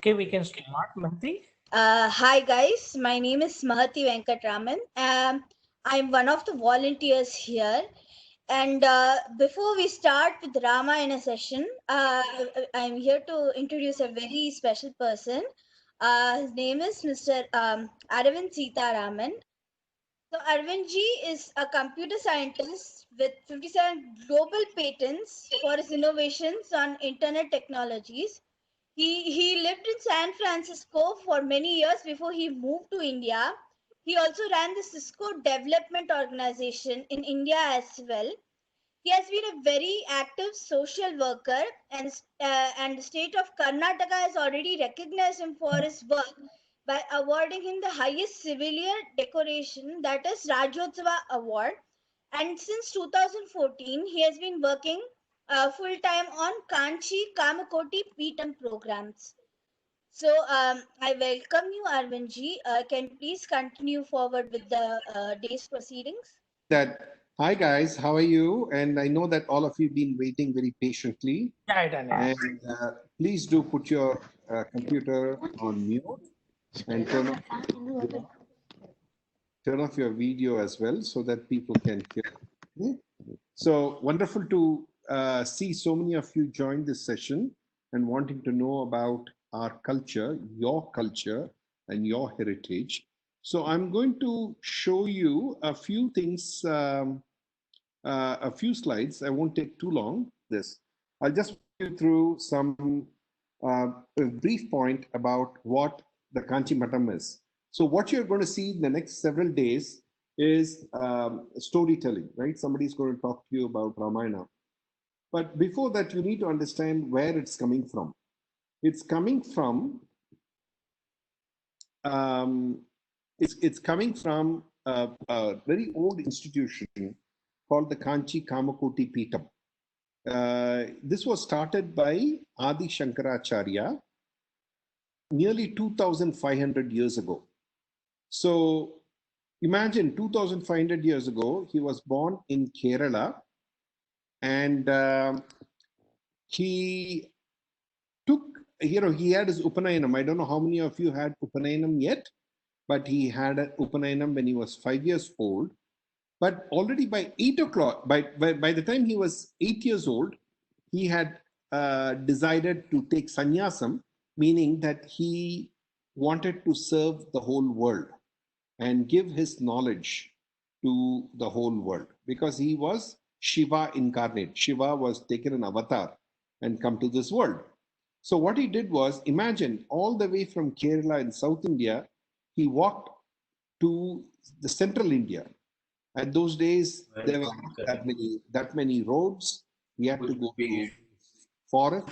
Okay, we can start, Mahati. Hi guys, my name is Mahati Venkatraman. I'm one of the volunteers here. And before we start with Ramayana session, I'm here to introduce a very special person. His name is Mr. Aravind Sita Raman. So Arvind ji is a computer scientist with 57 global patents for his innovations on internet technologies. He lived in San Francisco for many years before he moved to India. He also ran the Cisco Development Organization in India as well. He has been a very active social worker, and the state of Karnataka has already recognized him for his work by awarding him the highest civilian decoration, that is Rajyotsava Award. And since 2014, he has been working full time on Kanchi, Kamakoti, Peetam programs. So I welcome you, Arvindji. Can you please continue forward with the day's proceedings? Hi guys, how are you? And I know that all of you have been waiting very patiently. Yeah, done it. And please do put your computer on mute and turn off your video as well so that people can hear. Okay? So wonderful to see so many of you join this session and wanting to know about our culture, and your heritage. So I'm going to show you a few things, a few slides. I won't take too long. I'll just walk you through some a brief point about what the Kanchi Matam is. So what you're going to see in the next several days is storytelling, right? Somebody's going to talk to you about Ramayana. But before that, you need to understand where it's coming from. It's coming from it's coming from a very old institution called the Kanchi Kamakoti Peetam. This was started by Adi Shankaracharya nearly 2,500 years ago. So imagine 2,500 years ago, he was born in Kerala, and he took, he had his Upanayanam. I don't know how many of you had Upanayanam yet, but he had an Upanayanam when he was 5 years old. But already by 8 o'clock, by the time he was 8 years old, he had decided to take sannyasam, meaning that he wanted to serve the whole world and give his knowledge to the whole world, because he was Shiva incarnate. Shiva was taken an avatar and come to this world. So what he did was, imagine all the way from Kerala in South India, he walked to the central India. At those days, there were not that many roads. We had to go to forest.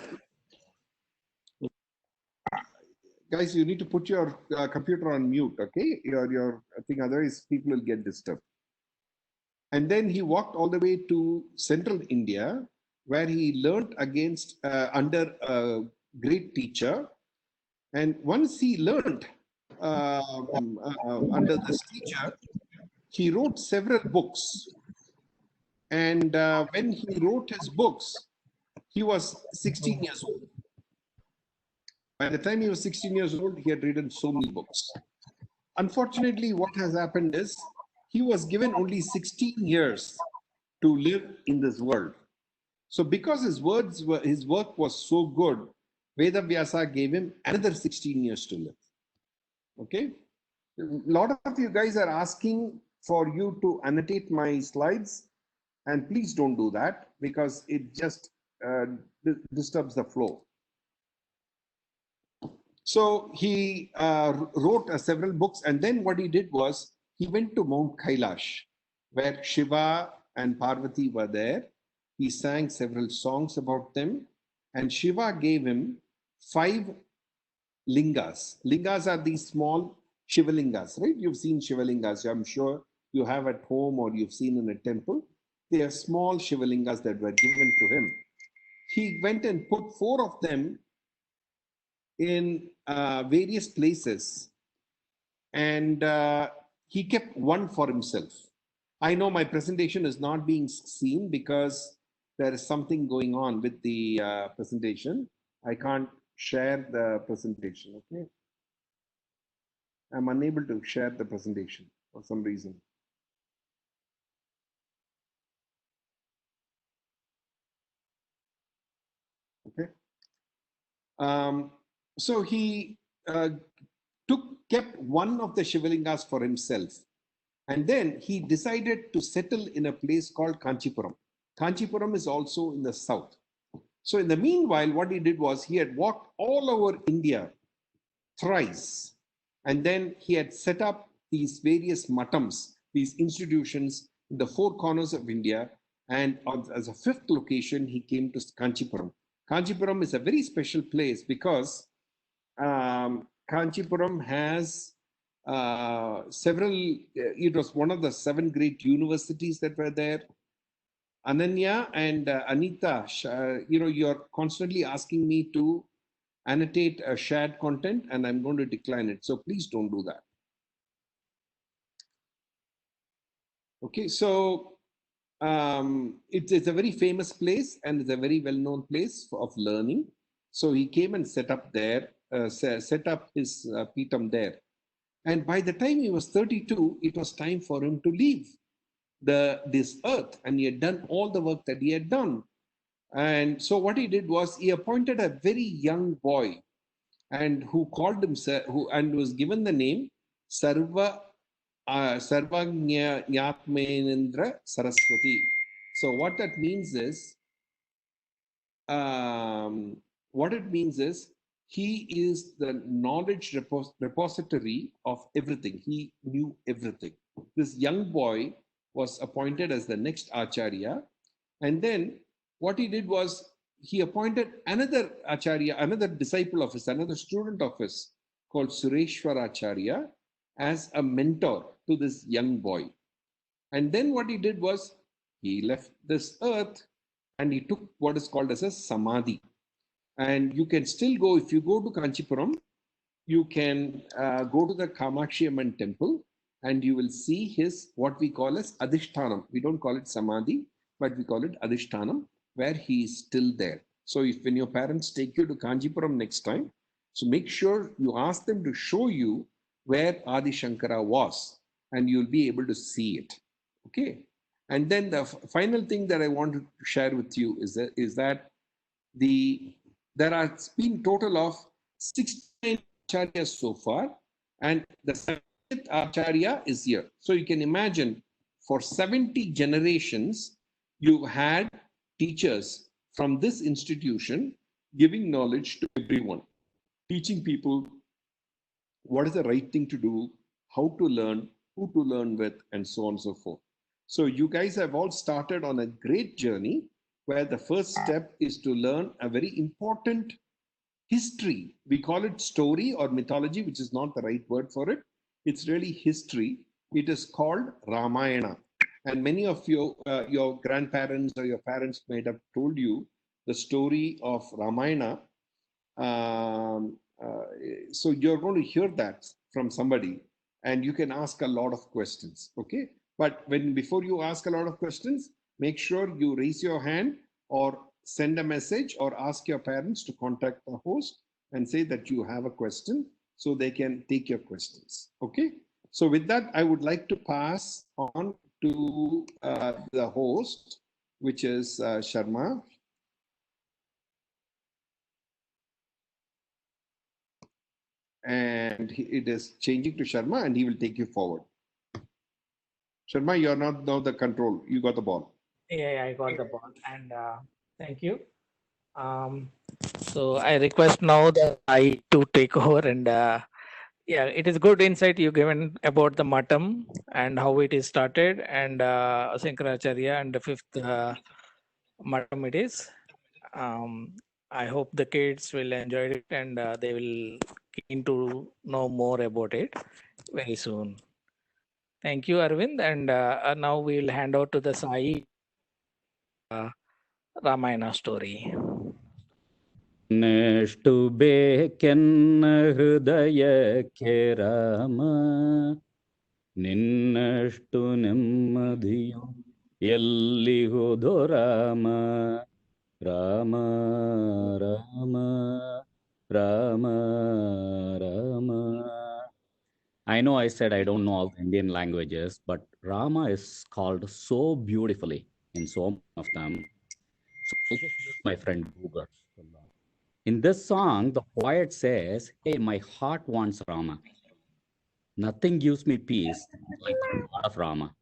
Guys, you need to put your computer on mute, okay? I think otherwise people will get disturbed. And then he walked all the way to central India, where he learned against under a great teacher. And once he learned under this teacher, he wrote several books. And when he wrote his books, he was 16 years old. By the time he was 16 years old, he had written so many books. Unfortunately, what has happened is he was given only 16 years to live in this world. So because his work was so good, Veda Vyasa gave him another 16 years to live. Okay? A lot of you guys are asking for you to annotate my slides, and please don't do that because it just disturbs the flow. So he wrote several books, and then what he did was he went to Mount Kailash, where Shiva and Parvati were there. He sang several songs about them, and Shiva gave him 5 lingas. Lingas are these small Shivalingas, right? You've seen Shivalingas, I'm sure you have at home or you've seen in a temple. They are small Shivalingas that were given to him. He went and put 4 of them in various places, and he kept one for himself. I know my presentation is not being seen because there is something going on with the presentation. I can't share the presentation. Okay. I'm unable to share the presentation for some reason. Okay. So he kept one of the Shivalingas for himself. And then he decided to settle in a place called Kanchipuram. Kanchipuram is also in the south. So in the meanwhile, what he did was he had walked all over India thrice. And then he had set up these various matams, these institutions in the four corners of India. And as a fifth location, he came to Kanchipuram. Kanchipuram is a very special place because Kanchipuram has several, it was one of the 7 great universities that were there. Ananya and Anita, you're constantly asking me to annotate a shared content and I'm going to decline it. So please don't do that. Okay, so it's a very famous place and it's a very well-known place of learning. So he came and set up there, set up his Peetam there. And by the time he was 32, it was time for him to leave this earth. And he had done all the work that he had done. And so what he did was he appointed a very young boy and who called himself, and was given the name Sarvajnatmenendra Saraswati. So what that means is, he is the knowledge repository of everything. He knew everything. This young boy was appointed as the next Acharya. And then what he did was he appointed another Acharya, another disciple of his, another student of his called Sureshwar Acharya as a mentor to this young boy. And then what he did was he left this earth and he took what is called as a samadhi. And you can still go, if you go to Kanchipuram, you can go to the Kamakshi Amman temple and you will see his, what we call as Adhishtanam. We don't call it samadhi, but we call it Adhishtanam, where he is still there. So if when your parents take you to Kanchipuram next time, so make sure you ask them to show you where Adi Shankara was and you'll be able to see it. Okay. And then the final thing that I want to share with you is that there has been total of 69 acharyas so far, and the 70th acharya is here. So you can imagine for 70 generations, you had teachers from this institution giving knowledge to everyone, teaching people what is the right thing to do, how to learn, who to learn with, and so on and so forth. So you guys have all started on a great journey where the first step is to learn a very important history. We call it story or mythology, which is not the right word for it. It's really history. It is called Ramayana. And many of your grandparents or your parents might have told you the story of Ramayana. So you're going to hear that from somebody and you can ask a lot of questions. Okay. But before you ask a lot of questions, make sure you raise your hand or send a message or ask your parents to contact the host and say that you have a question so they can take your questions. Okay. So with that, I would like to pass on to the host, which is Sharma. And it is changing to Sharma and he will take you forward. Sharma, you're not now the control. You got the ball. Yeah, I got the ball. And thank you. So I request now the I to take over and yeah, it is good insight you given about the Matam and how it is started and Shankaracharya and the fifth Matam it is. I hope the kids will enjoy it and they will keen to know more about it very soon. Thank you, Arvind. And now we will hand over to the Sai Ramayana story. ನೆಷ್ಟು ಬೇಕೆನ್ನ ಹೃದಯಕ್ಕೆ ರಾಮ ನಿನ್ನಷ್ಟು ನೆಮ್ಮದಿಯು ಎಲ್ಲಿ ಹೋದೋ Rama Rama Rama Rama, Rama. I know I said I don't know all the Indian languages, but Rama is called so beautifully in so many of them. So I just used my friend Google. In this song, the poet says, "Hey, my heart wants Rama. Nothing gives me peace like the thought of Rama."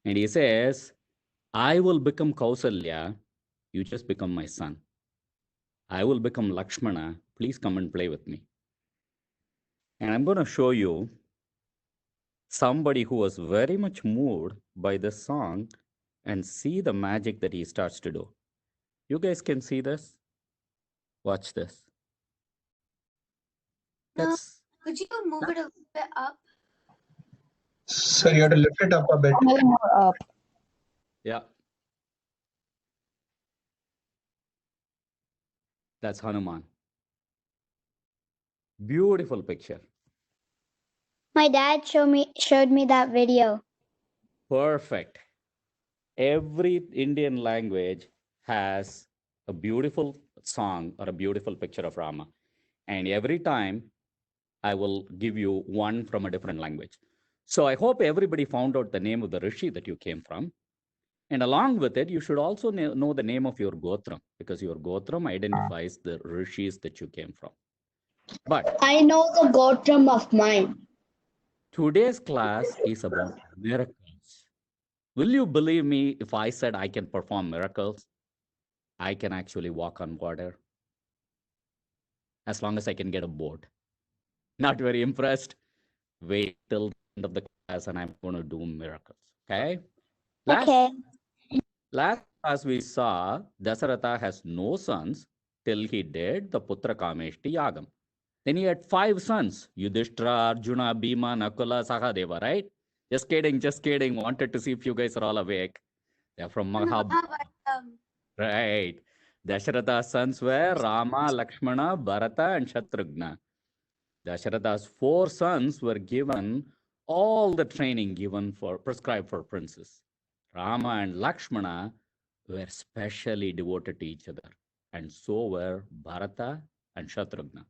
And he says, "I will become Kausalya. You just become my son. I will become Lakshmana. Please come and play with me." And I'm going to show you somebody who was very much moved by this song and see the magic that he starts to do. You guys can see this? Watch this. That's Could you move it a little bit up? So you have to lift it up a bit. yeah. That's Hanuman. Beautiful picture. My dad showed me that video. Perfect. Every Indian language has a beautiful song or a beautiful picture of Rama. And every time I will give you one from a different language. So I hope everybody found out the name of the Rishi that you came from. And along with it, you should also know the name of your Gotram, because your Gotram identifies the Rishis that you came from. But I know the Gotram of mine. today's class is about miracles. Will you believe me if I said I can perform miracles? I can actually walk on water as long as I can get a boat. Not very impressed? Wait till the end of the class and I'm going to do miracles. Okay? Last class we saw Dasaratha has no sons till he did the Putra Kameshti Yagam. Then he had 5 sons, Yudhishthira, Arjuna, Bhima, Nakula, Sahadeva, right? Just kidding. Wanted to see if you guys are all awake. They're from Mahabharata. Right. Dasharatha's sons were Rama, Lakshmana, Bharata, and Shatrughna. Dasharatha's 4 sons were given all the training prescribed for princes. Rama and Lakshmana were specially devoted to each other, and so were Bharata and Shatrughna.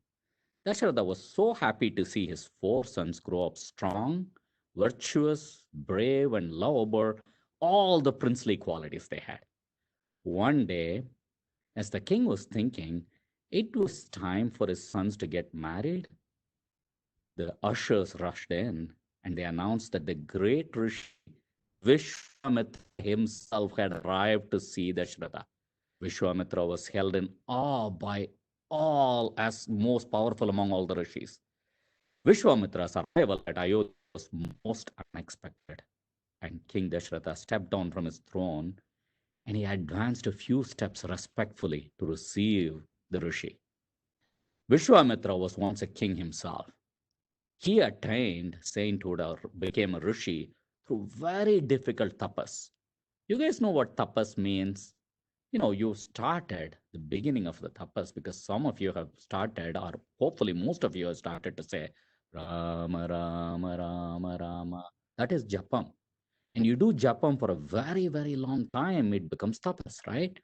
Dasharatha was so happy to see his 4 sons grow up strong, virtuous, brave, and lovable, all the princely qualities they had. One day, as the king was thinking it was time for his sons to get married, the ushers rushed in and they announced that the great Rishi Vishwamitra himself had arrived to see Dasharatha. Vishwamitra was held in awe by all as most powerful among all the rishis. Vishwamitra's arrival at Ayodhya was most unexpected, and King Dasharatha stepped down from his throne and he advanced a few steps respectfully to receive the rishi. Vishwamitra was once a king himself. He attained sainthood or became a rishi through very difficult tapas. You guys know what tapas means? You started the beginning of the tapas because some of you have started, or hopefully most of you have started to say, Rama, Rama, Rama, Rama. That is japam. And you do japam for a very, very long time, it becomes tapas, right?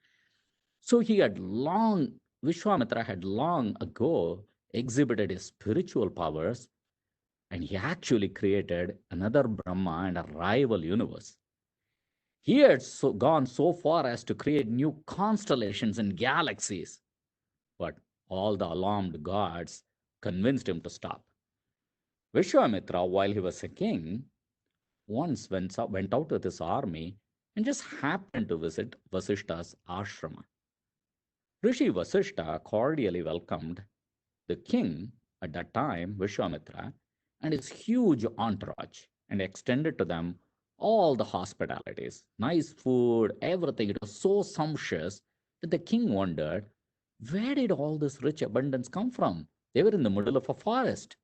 So Vishwamitra had long ago exhibited his spiritual powers, and he actually created another Brahma and a rival universe. He had gone so far as to create new constellations and galaxies, but all the alarmed gods convinced him to stop. Vishwamitra, while he was a king, once went out with his army and just happened to visit Vasishta's ashrama. Rishi Vasishta cordially welcomed the king at that time, Vishwamitra, and his huge entourage and extended to them all the hospitalities, nice food, everything. It was so sumptuous that the king wondered, where did all this rich abundance come from? They were in the middle of a forest.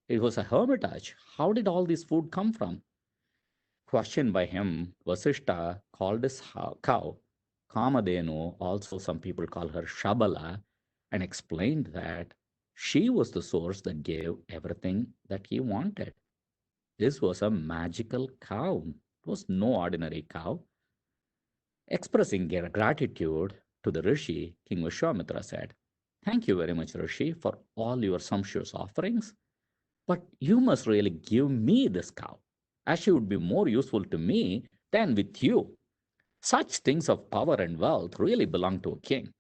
It was a hermitage. How did all this food come from? Questioned by him, Vasishta called his cow Kamadenu, also some people call her Shabala, and explained that she was the source that gave everything that he wanted. This was a magical cow. It was no ordinary cow. Expressing gratitude to the Rishi, King Vishwamitra said, Thank you very much, Rishi, for all your sumptuous offerings. But you must really give me this cow, as she would be more useful to me than with you. Such things of power and wealth really belong to a king.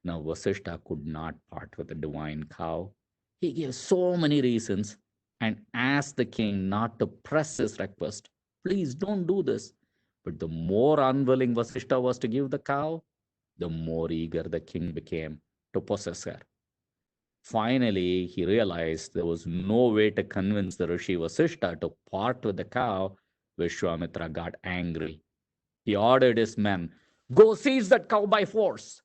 Now, Vasishta could not part with the divine cow. He gave so many reasons and asked the king not to press his request. Please don't do this. But the more unwilling Vasishta was to give the cow, the more eager the king became to possess her. Finally, he realized there was no way to convince the Rishi Vasishta to part with the cow. Vishwamitra got angry. He ordered his men, "Go seize that cow by force."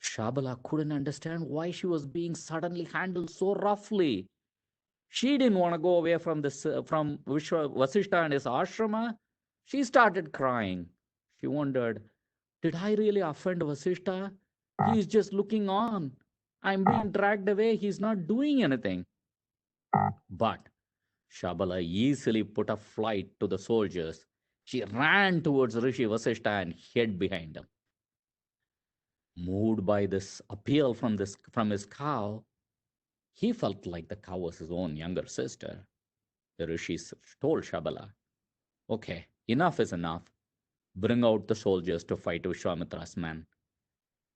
Shabala couldn't understand why she was being suddenly handled so roughly. She didn't want to go away from Vasishta and his ashrama. She started crying. She wondered, did I really offend Vasishta? He is just looking on. I'm being dragged away. He's not doing anything. But Shabala easily put a flight to the soldiers. She ran towards Rishi Vasishta and hid behind him. Moved by this appeal from his cow, he felt like the cow was his own younger sister. The Rishi told Shabala, "Okay, enough is enough. Bring out the soldiers to fight Vishwamitra's men."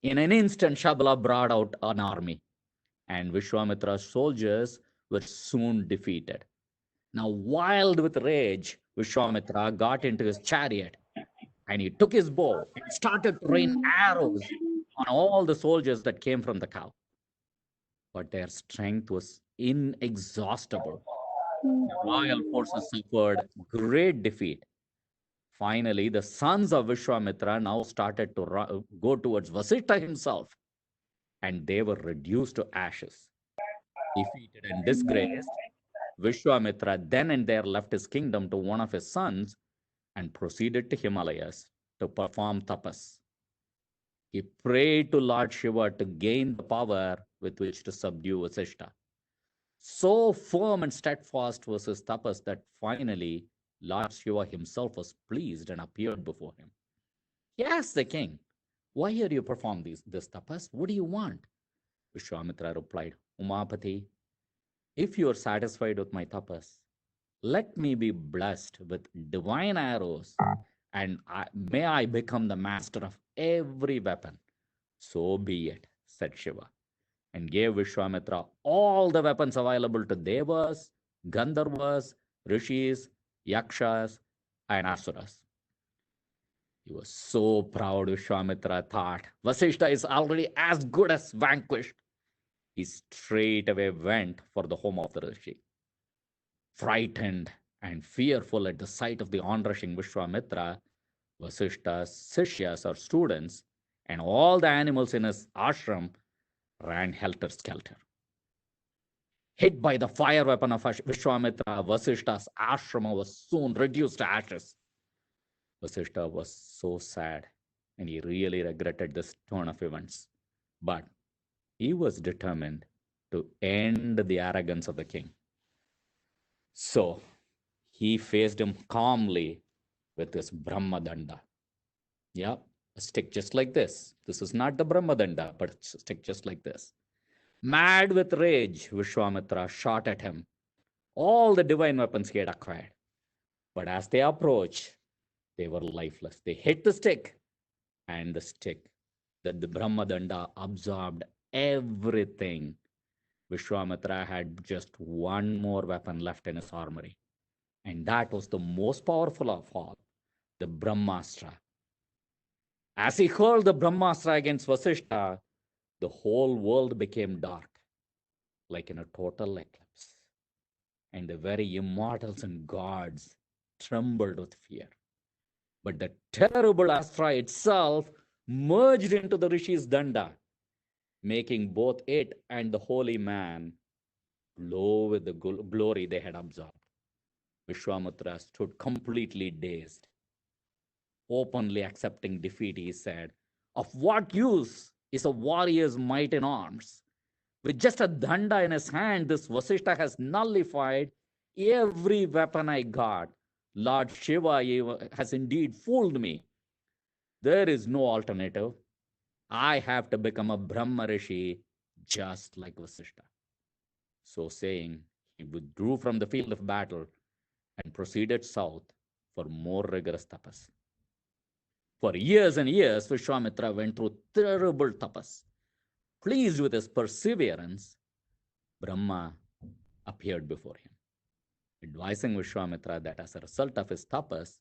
In an instant, Shabala brought out an army, and Vishwamitra's soldiers were soon defeated. Now, wild with rage, Vishwamitra got into his chariot and he took his bow and started to rain arrows on all the soldiers that came from the cow. But their strength was inexhaustible. The royal forces suffered great defeat. Finally, the sons of Vishwamitra now started to go towards Vasishta himself, and they were reduced to ashes. Defeated and disgraced, Vishwamitra then and there left his kingdom to one of his sons and proceeded to Himalayas to perform tapas. He prayed to Lord Shiva to gain the power with which to subdue Vasishta. So firm and steadfast was his tapas that finally Lord Shiva himself was pleased and appeared before him. He asked the king, "Why are you perform this tapas? What do you want?" Vishwamitra replied, "Umapati, if you are satisfied with my tapas, let me be blessed with divine arrows, and may I become the master of every weapon." "So be it," said Shiva, and gave Vishwamitra all the weapons available to Devas, Gandharvas, Rishis, Yakshas, and Asuras. He was so proud, Vishwamitra thought, Vasishta is already as good as vanquished. He straightway went for the home of the Rishi. Frightened and fearful at the sight of the onrushing Vishwamitra, Vasishta's Sishyas or students and all the animals in his ashram ran helter-skelter. Hit by the fire weapon of Vishwamitra, Vasishta's ashrama was soon reduced to ashes. Vasishta was so sad and he really regretted this turn of events. But he was determined to end the arrogance of the king. So he faced him calmly with his Brahmadanda. Yeah, a stick just like this. This is not the Brahmadanda, but it's a stick just like this. Mad with rage, Vishwamitra shot at him all the divine weapons he had acquired. But as they approached, they were lifeless. They hit the stick, and the stick, the Brahmadanda, absorbed everything. Vishwamitra had just one more weapon left in his armory, and that was the most powerful of all, the Brahmastra. As he hurled the Brahmastra against Vasishta, the whole world became dark, like in a total eclipse, and the very immortals and gods trembled with fear. But the terrible Astra itself merged into the Rishi's Danda, making both it and the holy man glow with the glory they had absorbed. Vishwamitra stood completely dazed. Openly accepting defeat, he said, "Of what use is a warrior's might in arms? With just a danda in his hand, this Vasishta has nullified every weapon I got. Lord Shiva has indeed fooled me. There is no alternative. I have to become a Brahma Rishi just like Vasishtha. So saying, he withdrew from the field of battle and proceeded south for more rigorous tapas. For years and years, Vishwamitra went through terrible tapas. Pleased with his perseverance, Brahma appeared before him, advising Vishwamitra that as a result of his tapas,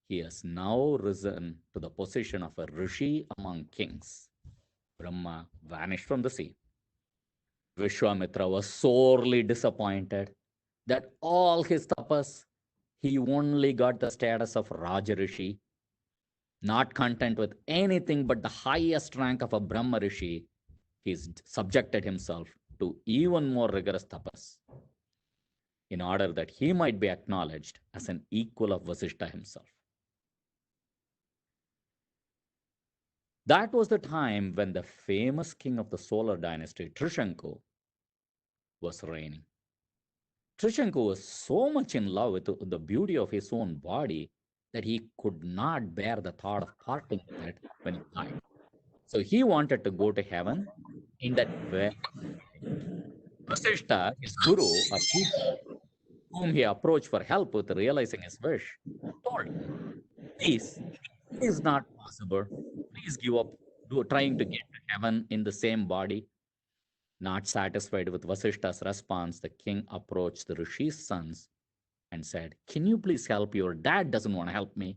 he has now risen to the position of a rishi among kings. Brahma vanished from the scene. Vishwamitra was sorely disappointed that all his tapas, he only got the status of Raja Rishi. Not content with anything but the highest rank of a Brahma Rishi, he subjected himself to even more rigorous tapas in order that he might be acknowledged as an equal of Vasishtha himself. That was the time when the famous king of the solar dynasty, Trishanku, was reigning. Trishanku was so much in love with the beauty of his own body that he could not bear the thought of parting with it when he died. So he wanted to go to heaven in that way. Vasishtha, his guru or teacher, whom he approached for help with realizing his wish, told him, please, it is not possible. Please give up trying to get to heaven in the same body. Not satisfied with Vasishtha's response, the king approached the Rishi's sons and said, can you please help? Your dad doesn't want to help me.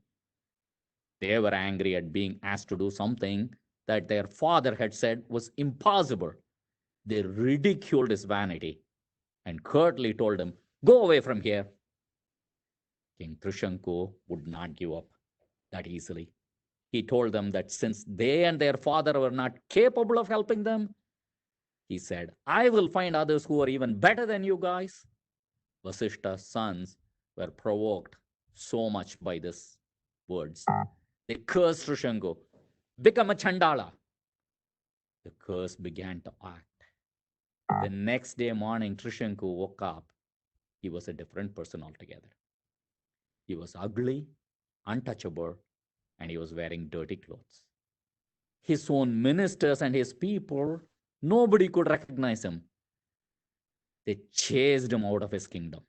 They were angry at being asked to do something that their father had said was impossible. They ridiculed his vanity and curtly told him, go away from here. King Trishanku would not give up that easily. He told them that since they and their father were not capable of helping them, he said, I will find others who are even better than you guys. Vasishtha's sons were provoked so much by these words. They cursed Trishanku, become a Chandala. The curse began to act. The next day morning, Trishanku woke up. He was a different person altogether. He was ugly, untouchable, and he was wearing dirty clothes. His own ministers and his people, nobody could recognize him. They chased him out of his kingdom.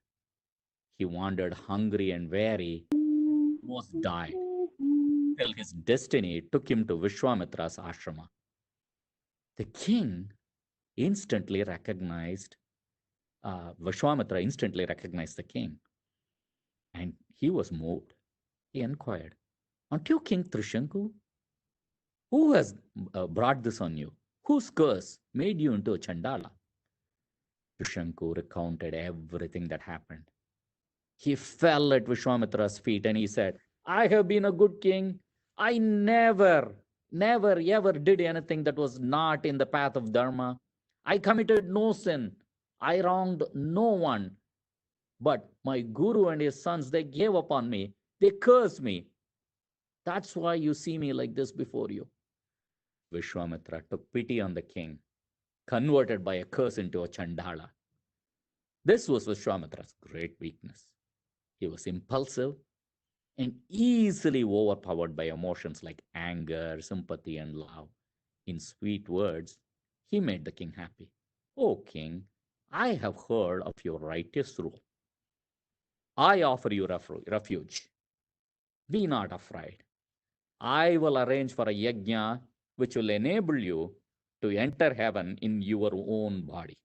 He wandered hungry and weary, almost died, till his destiny took him to Vishwamitra's ashrama. The king instantly recognized, Vishwamitra instantly recognized the king, and he was moved. He inquired, aren't you King Trishanku? Who has brought this on you? Whose curse made you into a Chandala? Trishanku recounted everything that happened. He fell at Vishwamitra's feet and he said, I have been a good king. I never, ever did anything that was not in the path of Dharma. I committed no sin. I wronged no one. But my guru and his sons, they gave up on me. They cursed me. That's why you see me like this before you. Vishwamitra took pity on the king, converted by a curse into a Chandala. This was Vishwamitra's great weakness. He was impulsive and easily overpowered by emotions like anger, sympathy, and love. In sweet words, he made the king happy. O king, I have heard of your righteous rule. I offer you refuge. Be not afraid. I will arrange for a yajna which will enable you to enter heaven in your own body.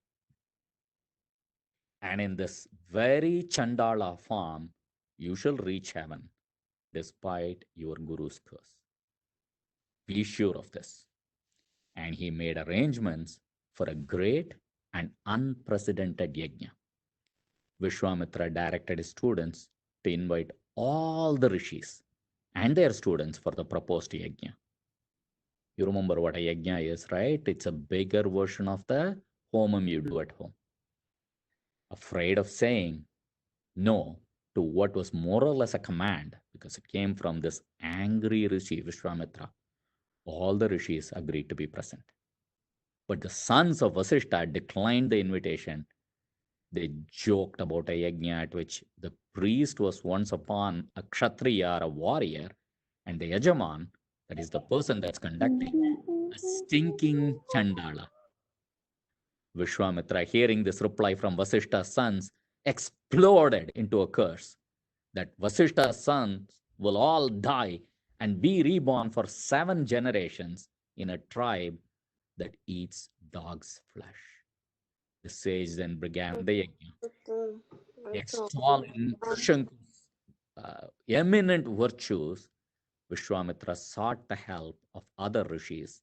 And in this very Chandala form, you shall reach heaven despite your guru's curse. Be sure of this. And he made arrangements for a great and unprecedented yajna. Vishwamitra directed his students to invite all the rishis and their students for the proposed yajna. You remember what a yajna is, right? It's a bigger version of the homam you do at home. Afraid of saying no to what was more or less a command, because it came from this angry rishi, Vishwamitra, all the rishis agreed to be present. But the sons of Vasishtha declined the invitation. They joked about a yajna at which the priest was once upon a kshatriya, a warrior, and the yajaman, that is the person that's conducting, a stinking Chandala. Vishwamitra, hearing this reply from Vasishta's sons, exploded into a curse that Vasishta's sons will all die and be reborn for 7 generations in a tribe that eats dog's flesh. The sage then began the yajna. Extolling Trishangku's eminent virtues, Vishwamitra sought the help of other rishis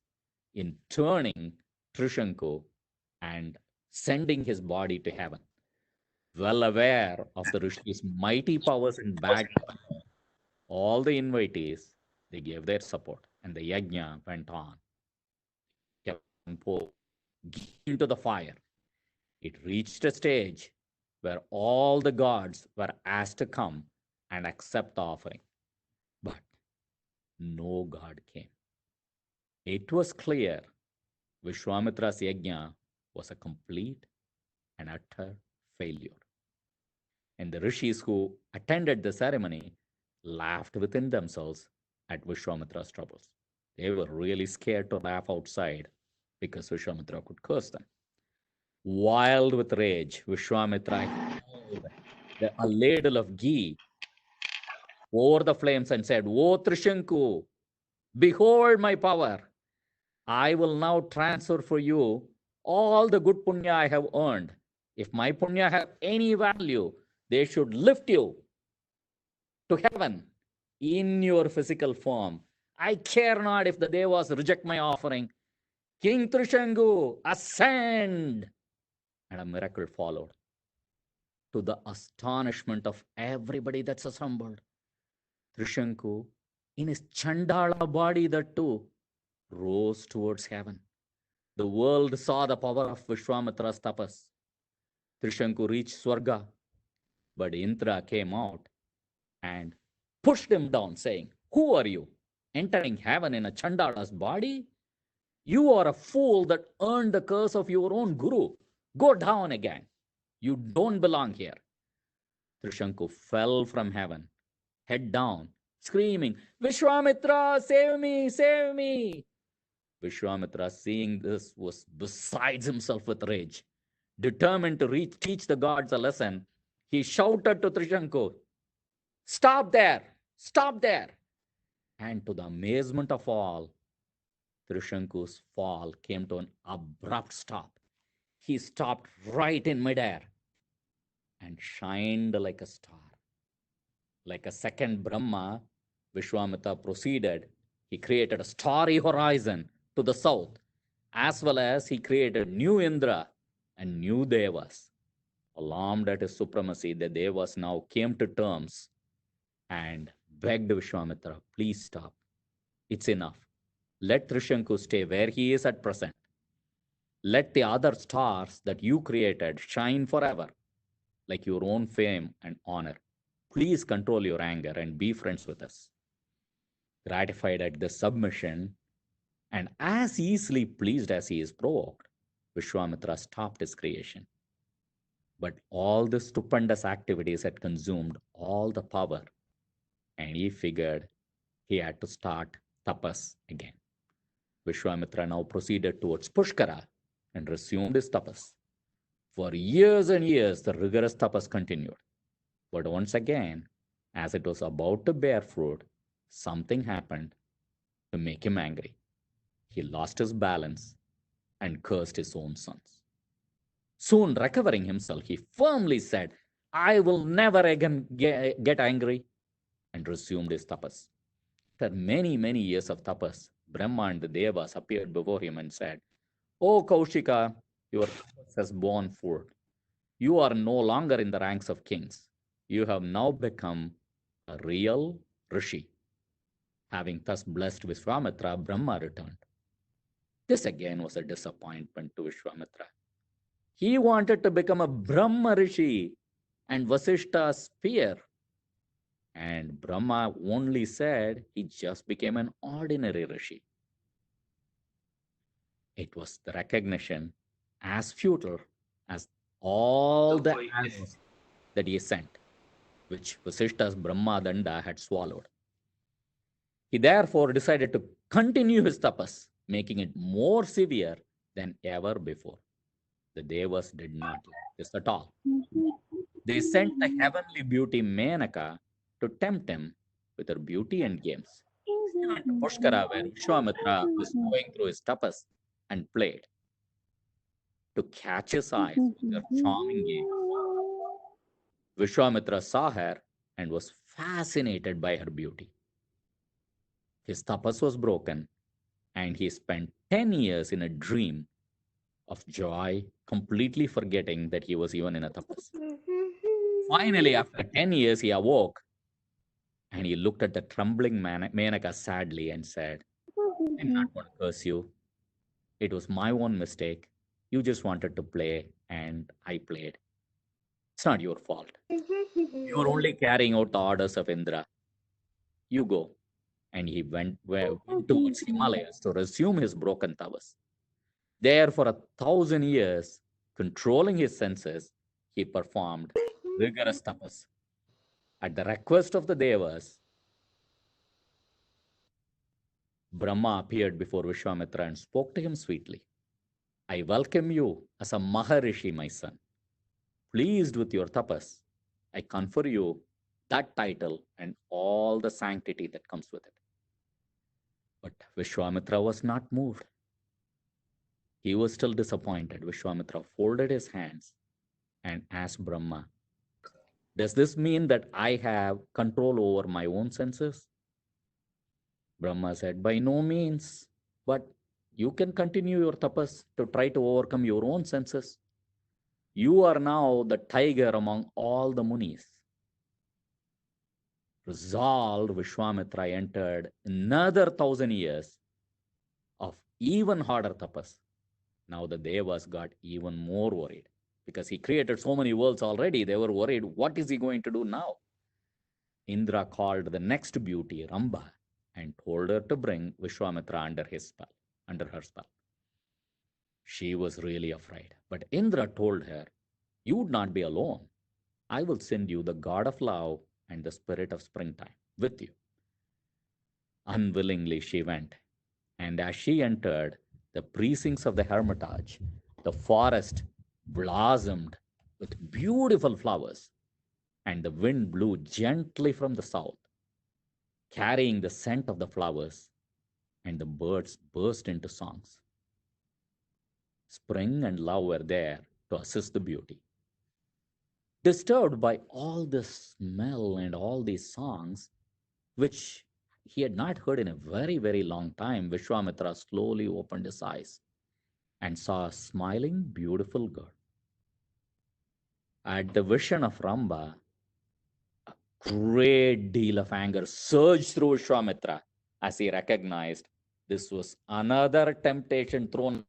in turning Trishanku and sending his body to heaven. Well aware of the rishis' mighty powers in battle, all the invitees, they gave their support, and the yajna went on. Kept pouring ghee into the fire. It reached a stage where all the gods were asked to come and accept the offering. But no god came. It was clear Vishwamitra's yajna was a complete and utter failure. And the rishis who attended the ceremony laughed within themselves at Vishwamitra's troubles. They were really scared to laugh outside because Vishwamitra could curse them. Wild with rage, Vishwamitra held a ladle of ghee over the flames and said, "O Trishanku, behold my power. I will now transfer for you all the good punya I have earned. If my punya have any value, they should lift you to heaven in your physical form. I care not if the devas reject my offering. King Trishanku, ascend!" And a miracle followed. To the astonishment of everybody that's assembled, Trishanku, in his Chandala body, that too, rose towards heaven. The world saw the power of Vishwamitra's tapas. Trishanku reached Swarga, but Indra came out and pushed him down, saying, "Who are you, entering heaven in a Chandala's body? You are a fool that earned the curse of your own guru. Go down again. You don't belong here." Trishanku fell from heaven, head down, screaming, "Vishwamitra, save me, save me!" Vishwamitra, seeing this, was besides himself with rage. Determined to teach the gods a lesson, he shouted to Trishanku, "Stop there! Stop there!" And to the amazement of all, Trishanku's fall came to an abrupt stop. He stopped right in midair and shined like a star. Like a second Brahma, Vishwamitra proceeded. He created a starry horizon to the south, as well as he created new Indra and new Devas. Alarmed at his supremacy, the Devas now came to terms and begged Vishwamitra, "Please stop. It's enough. Let Trishanku stay where he is at present. Let the other stars that you created shine forever, like your own fame and honor. Please control your anger and be friends with us." Gratified at this submission, and as easily pleased as he is provoked, Vishwamitra stopped his creation. But all the stupendous activities had consumed all the power, and he figured he had to start tapas again. Vishwamitra now proceeded towards Pushkara and resumed his tapas. For years and years, the rigorous tapas continued. But once again, as it was about to bear fruit, something happened to make him angry. He lost his balance and cursed his own sons. Soon recovering himself, he firmly said, "I will never again get angry," and resumed his tapas. After many, many years of tapas, Brahma and the Devas appeared before him and said, "O Kaushika, your tapas has borne fruit. You are no longer in the ranks of kings. You have now become a real rishi." Having thus blessed Vishwamitra, Brahma returned. This again was a disappointment to Vishwamitra. He wanted to become a Brahma rishi and Vasishta's peer. And Brahma only said he just became an ordinary rishi. It was the recognition as futile as all the arrows that he sent, which Vasishta's Brahma Danda had swallowed. He therefore decided to continue his tapas, making it more severe than ever before. The Devas did not like this at all. They sent the heavenly beauty Menaka to tempt him with her beauty and games. She went to Pushkara, where Vishwamitra was going through his tapas, and played to catch his eyes with her charming games. Vishwamitra saw her and was fascinated by her beauty. His tapas was broken, and he spent 10 years in a dream of joy, completely forgetting that he was even in a tapas. Finally, after 10 years, he awoke and he looked at the trembling Menaka sadly and said, I'm not going to curse you. It was my own mistake. You just wanted to play, and I played. It's not your fault. You were only carrying out the orders of Indra. You go. And he went towards Himalayas to resume his broken tapas. There, for 1,000 years, controlling his senses, he performed rigorous tapas. At the request of the Devas, Brahma appeared before Vishwamitra and spoke to him sweetly. I welcome you as a Maharishi, my son. Pleased with your tapas, I confer you that title and all the sanctity that comes with it. But Vishwamitra was not moved. He was still disappointed. Vishwamitra folded his hands and asked Brahma, does this mean that I have control over my own senses? Brahma said, by no means, but you can continue your tapas to try to overcome your own senses. You are now the tiger among all the munis. Resolved, Vishwamitra entered another 1,000 years of even harder tapas. Now the Devas got even more worried because he created so many worlds already. They were worried, what is he going to do now? Indra called the next beauty, Ramba, and told her to bring Vishwamitra under her spell. She was really afraid, but Indra told her, you would not be alone. I will send you the god of love and the spirit of springtime with you. Unwillingly she went, and as she entered the precincts of the hermitage, the forest blossomed with beautiful flowers, and the wind blew gently from the south, carrying the scent of the flowers, and the birds burst into songs. Spring and love were there to assist the beauty. Disturbed by all this smell and all these songs, which he had not heard in a very, very long time, Vishwamitra slowly opened his eyes and saw a smiling, beautiful girl. At the vision of Ramba, a great deal of anger surged through Vishwamitra as he recognized this was another temptation thrown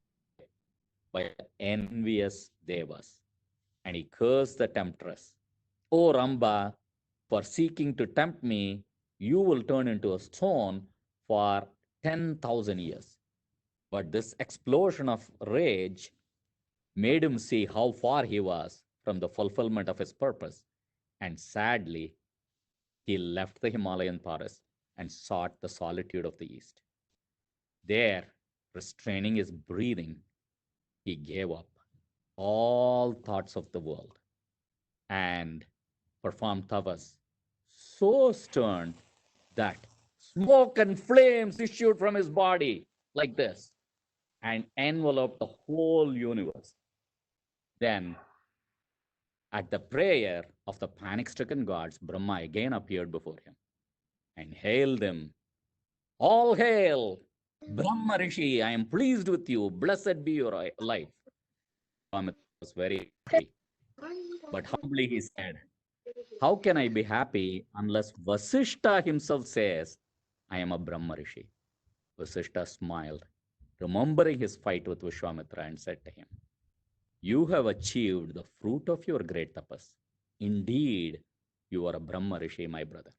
by envious Devas. And he cursed the temptress. O Ramba, for seeking to tempt me, you will turn into a stone for 10,000 years. But this explosion of rage made him see how far he was from the fulfillment of his purpose. And sadly, he left the Himalayan forest and sought the solitude of the east. There, restraining his breathing, he gave up all thoughts of the world and performed tapas so stern that smoke and flames issued from his body like this and enveloped the whole universe. Then, at the prayer of the panic-stricken gods, Brahma again appeared before him and hailed him. All hail, Brahma Rishi, I am pleased with you. Blessed be your life. Brahma was very happy, but humbly he said, how can I be happy unless Vasishta himself says, I am a Brahma Rishi? Vasishta smiled, remembering his fight with Vishwamitra, and said to him, you have achieved the fruit of your great tapas. Indeed, you are a Brahma Rishi, my brother.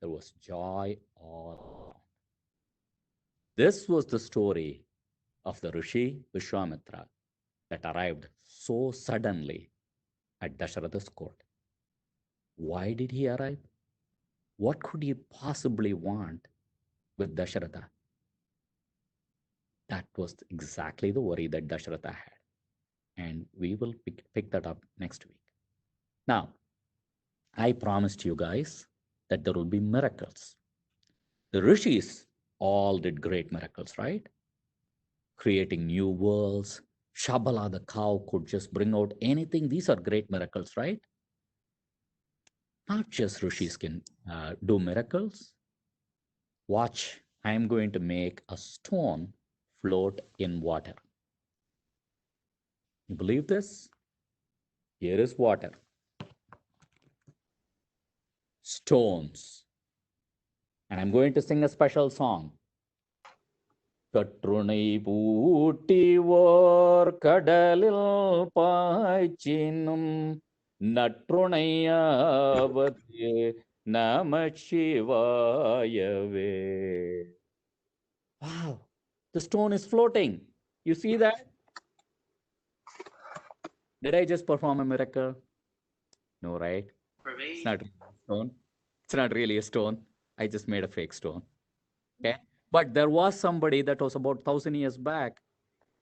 There was joy all around. This was the story of the Rishi Vishwamitra that arrived so suddenly at Dasharatha's court. Why did he arrive? What could he possibly want with Dasharatha? That was exactly the worry that Dasharatha had. and we will pick that up next week. Now, I promised you guys that there will be miracles. The rishis all did great miracles, right? Creating new worlds. Shabala the cow could just bring out anything. These are great miracles, right? Not just rishis can do miracles. Watch, I am going to make a stone float in water. You believe this? Here is water. Stones. And I'm going to sing a special song. கற்றுணை பூட்டிவோர் கடலில் பாய்ச்சினும் நற்றுணையாவது நம சிவாயவே. Wow, the stone is floating. You see that? Did I just perform a miracle? No, right? It's not a stone. It's not really a stone. I just made a fake stone. Okay? But there was somebody that was about 1,000 years back.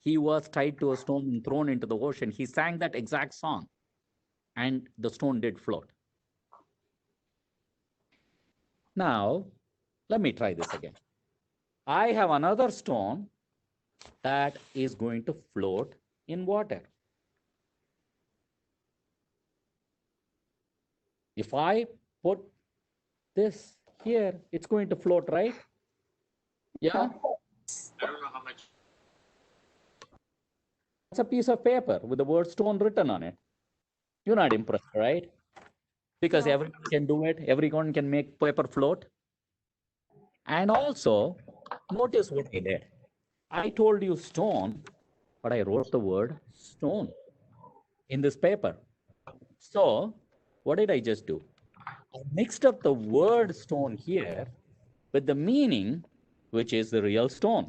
He was tied to a stone and thrown into the ocean. He sang that exact song, and the stone did float. Now, let me try this again. I have another stone that is going to float in water. If I put this here, it's going to float, right? Yeah? I don't know how much. It's a piece of paper with the word stone written on it. You're not impressed, right? Because everyone can do it. Everyone can make paper float. And also, notice what I did. I told you stone, but I wrote the word stone in this paper. So, what did I just do? I mixed up the word stone here with the meaning, which is the real stone.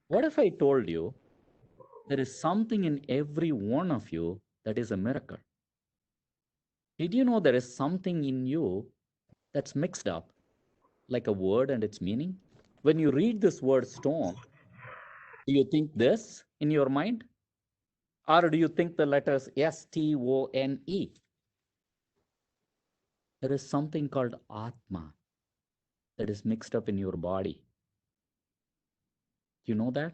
What if I told you there is something in every one of you that is a miracle? Did you know there is something in you that's mixed up, like a word and its meaning? When you read this word stone, do you think this in your mind? Or do you think the letters S-T-O-N-E? There is something called Atma that is mixed up in your body. You know that?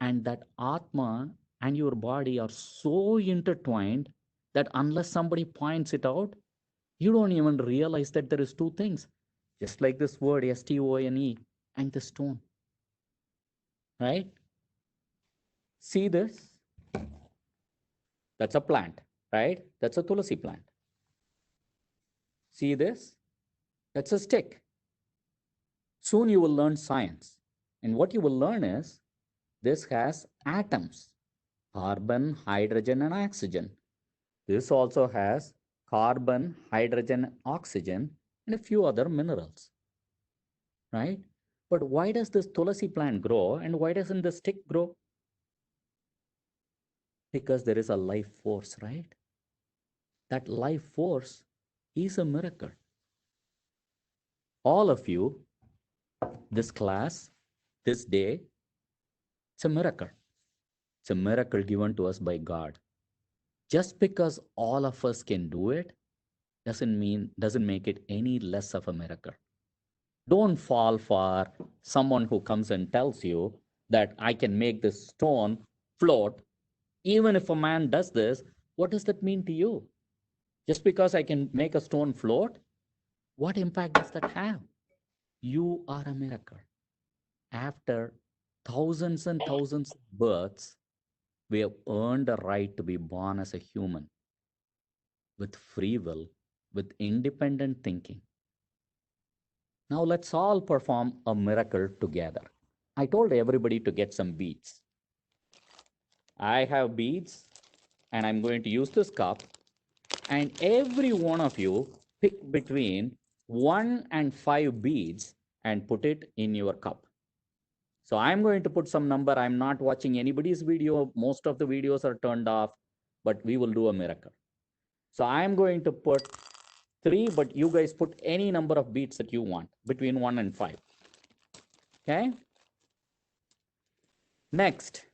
And that Atma and your body are so intertwined that unless somebody points it out, you don't even realize that there is two things. Just like this word S-T-O-N-E and the stone. Right? See this? That's a plant, right? That's a tulasi plant. See this? That's a stick. Soon you will learn science. And what you will learn is this has atoms, carbon, hydrogen, and oxygen. This also has carbon, hydrogen, oxygen, and a few other minerals, right? But why does this tulasi plant grow and why doesn't the stick grow? Because there is a life force, right? That life force is a miracle. All of you, this class, this day, it's a miracle. It's a miracle given to us by God. Just because all of us can do it doesn't make it any less of a miracle. Don't fall for someone who comes and tells you that I can make this stone float. Even if a man does this, what does that mean to you? Just because I can make a stone float, what impact does that have? You are a miracle. After thousands and thousands of births, we have earned a right to be born as a human with free will, with independent thinking. Now let's all perform a miracle together. I told everybody to get some beads. I have beads and I'm going to use this cup, and every one of you pick between 1 and 5 beads and put it in your cup. So I'm going to put some number. I'm not watching anybody's video. Most of the videos are turned off, but we will do a miracle. So I'm going to put 3, but you guys put any number of beads that you want between 1 and 5. Okay? Next,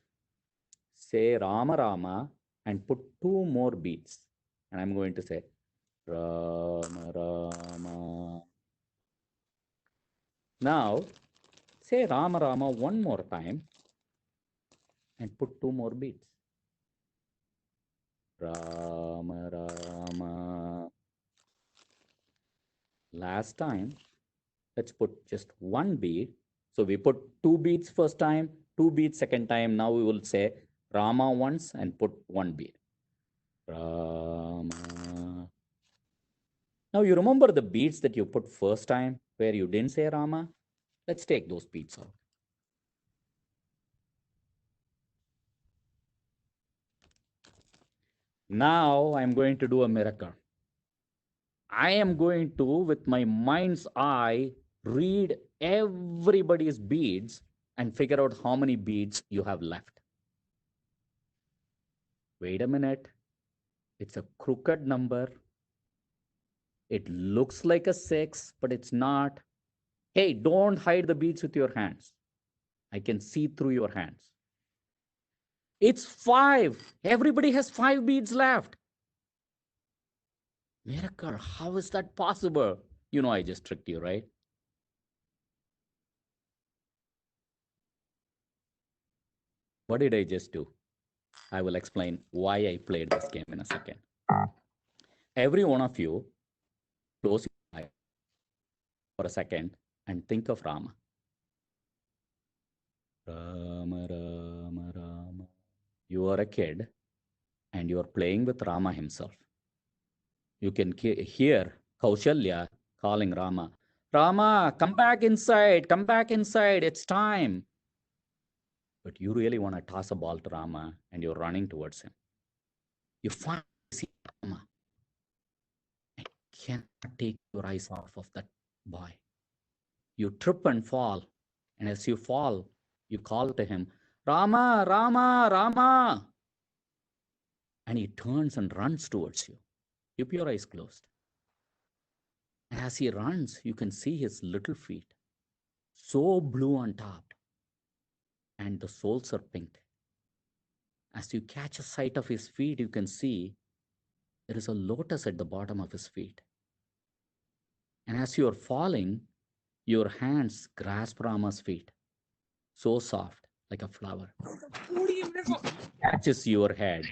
say Rama Rama and put 2 more beats. And I'm going to say Rama Rama. Now say Rama Rama one more time and put 2 more beats. Rama Rama. Last time, let's put just 1 beat. So we put 2 beats first time, 2 beats second time. Now we will say Rama once and put 1 beat. Rama. Now you remember the beats that you put first time where you didn't say Rama? Let's take those beats out. Now I'm going to do a miracle. I am going to, with my mind's eye, read everybody's beads and figure out how many beads you have left. Wait a minute. It's a crooked number. It looks like a 6, but it's not. Hey, don't hide the beads with your hands. I can see through your hands. It's 5. Everybody has 5 beads left. Miracle, how is that possible? You know, I just tricked you, right? What did I just do? I will explain why I played this game in a second. Every one of you, close your eye for a second and think of Rama. Rama, Rama, Rama. You are a kid and you are playing with Rama himself. You can hear Kaushalya calling Rama, Rama, come back inside, it's time. But you really want to toss a ball to Rama and you're running towards him. You finally see Rama. I cannot take your eyes off of that boy. You trip and fall. And as you fall, you call to him, Rama, Rama, Rama. And he turns and runs towards you. Keep your eyes closed. And as he runs, you can see his little feet, so blue on top, and the soles are pink. As you catch a sight of his feet, you can see there is a lotus at the bottom of his feet. And as you are falling, your hands grasp Rama's feet, so soft, like a flower. Catches your head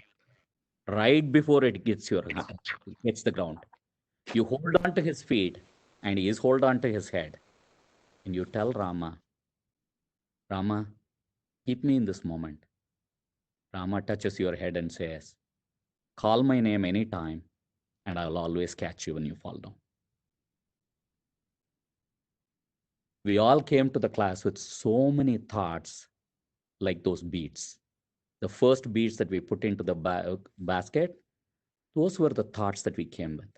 right before it gets the ground. You hold on to his feet, and he is hold on to his head. And you tell Rama, Rama, keep me in this moment. Rama touches your head and says, call my name anytime, and I'll always catch you when you fall down. We all came to the class with so many thoughts like those beads. The first beads that we put into the basket, those were the thoughts that we came with.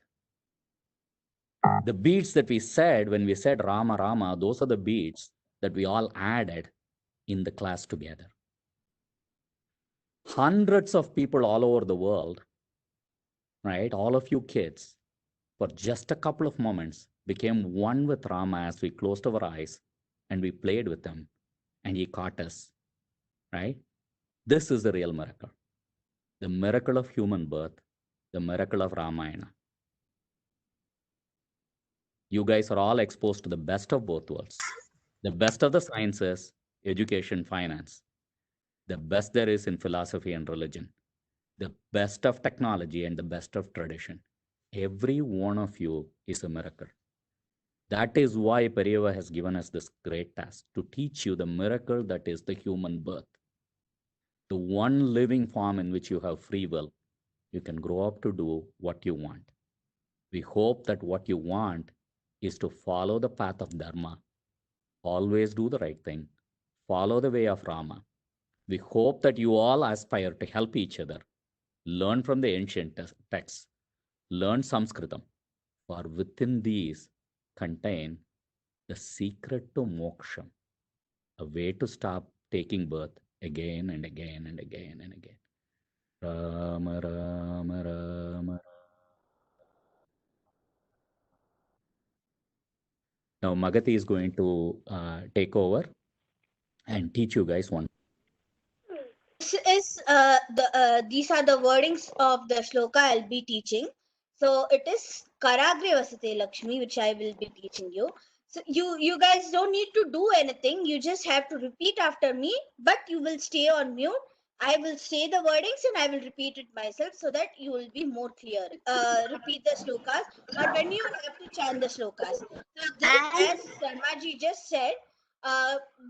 The beads that we said when we said Rama, Rama, those are the beads that we all added in the class together. Hundreds of people all over the world, right? All of you kids, for just a couple of moments, became one with Rama as we closed our eyes and we played with him and he caught us, right? This is the real miracle. The miracle of human birth, the miracle of Ramayana. You guys are all exposed to the best of both worlds. The best of the sciences, education, finance. The best there is in philosophy and religion. The best of technology and the best of tradition. Every one of you is a miracle. That is why Periyava has given us this great task to teach you the miracle that is the human birth. The one living form in which you have free will. You can grow up to do what you want. We hope that what you want is to follow the path of Dharma. Always do the right thing. Follow the way of Rama. We hope that you all aspire to help each other. Learn from the ancient texts. Learn Sanskritam. For within these contain the secret to moksha, a way to stop taking birth again and again and again and again. Rama, Rama, Rama. Now Magati is going to take over and teach you guys one. These are the wordings of the shloka I'll be teaching. So it is Karagre Vasate Lakshmi, which I will be teaching you. So you guys don't need to do anything. You just have to repeat after me, but you will stay on mute. I will say the wordings and I will repeat it myself so that you will be more clear. Repeat the slokas, or when you have to chant the slokas. So this, as Sarmaji just said,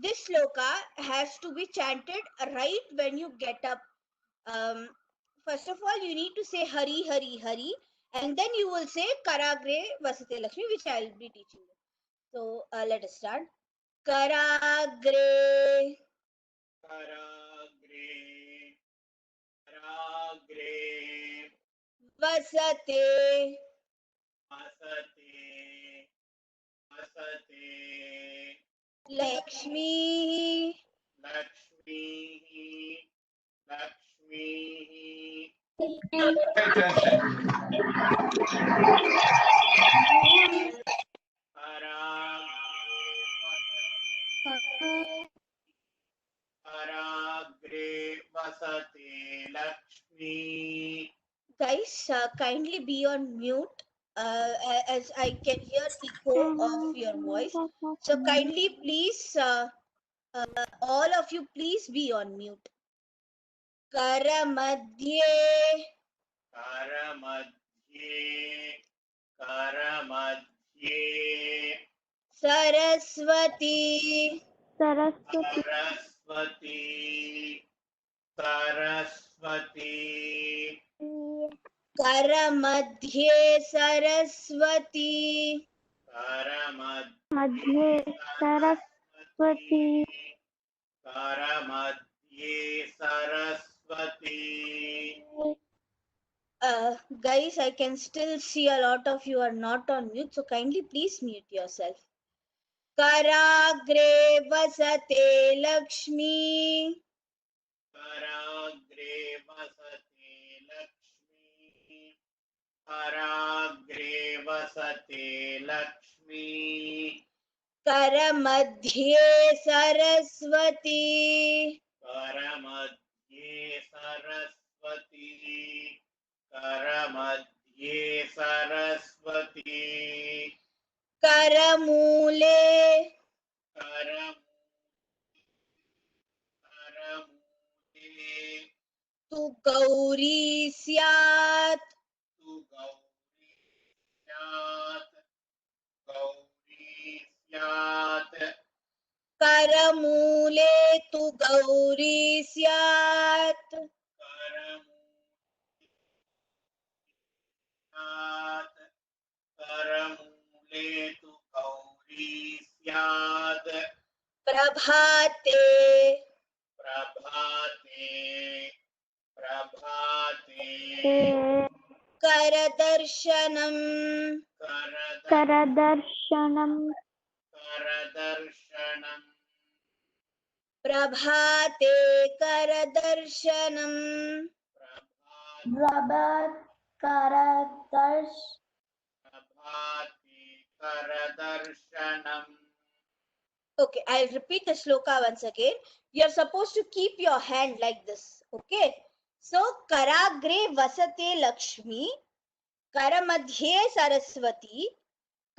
this shloka has to be chanted right when you get up. First of all, you need to say Hari, Hari, Hari, and then you will say Karagre Vasate Lakshmi, which I will be teaching you. So let us start. Karagre, Karagre, Karagre, Vasate, Vasate, Vasate, Lakshmi, Lakshmi, Lakshmi, Karagre Vasate Lakshmi. Guys, kindly be on mute, as I can hear echo of your voice. So kindly, please, all of you, please be on mute. Karamadhye, Karamadhye, Karamadhye, Saraswati, Saraswati, Saraswati, Karamadhye Saraswati, Karamadhye Saraswati, Karamadhye Saraswati. Guys, I can still see a lot of you are not on mute, so kindly please mute yourself. Karagre vasate Lakshmi, Karagre vasate Lakshmi, Karagre vasate Lakshmi, Karamadhye Saraswati, Karamadhye Saraswati, Karamadhye Saraswati, Karamule, Karamule, Tu Gauri Syat, Tu Gauri Syat, Gauri Syat, Karamule Tu Gauri Syat, Karamule tu Gauri Syad, Prabhate, Prabhate, Prabhate, Karadarshanam, Karadarshanam, Karadarshanam, Prabhate Karadarshanam. Prabhate, Karadars, Prabhate, Karadarshanam. Okay, I'll repeat the shloka once again. You're supposed to keep your hand like this. Okay. So, Karagre Vasate Lakshmi, Karamadhye Saraswati,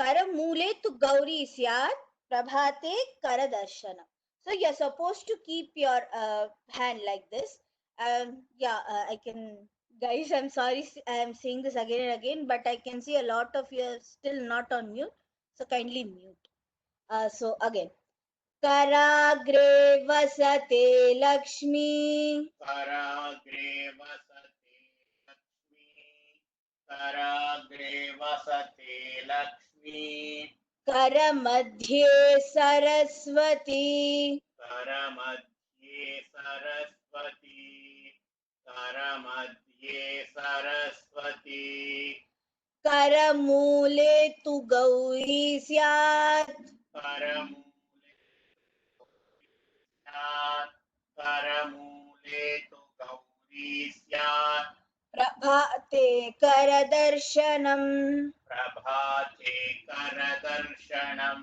Karamule Tu Gauri Syat, Prabhate Karadarshanam. So, you're supposed to keep your hand like this. I can, guys, I'm sorry I'm saying this again and again, but I can see a lot of you are still not on mute. So, kindly mute. So, again. Karagre vasate Lakshmi, Karagre vasate Lakshmi, Karagre vasate Lakshmi, Karamadhye Saraswati, Karamadhye Saraswati, Karamadhye Saraswati, Karamule Tu Gauri Syat, Karamule Syat, Karamule tu Gauri Syat, Prabhate Karadarshanam. Prabhate Karadarshanam.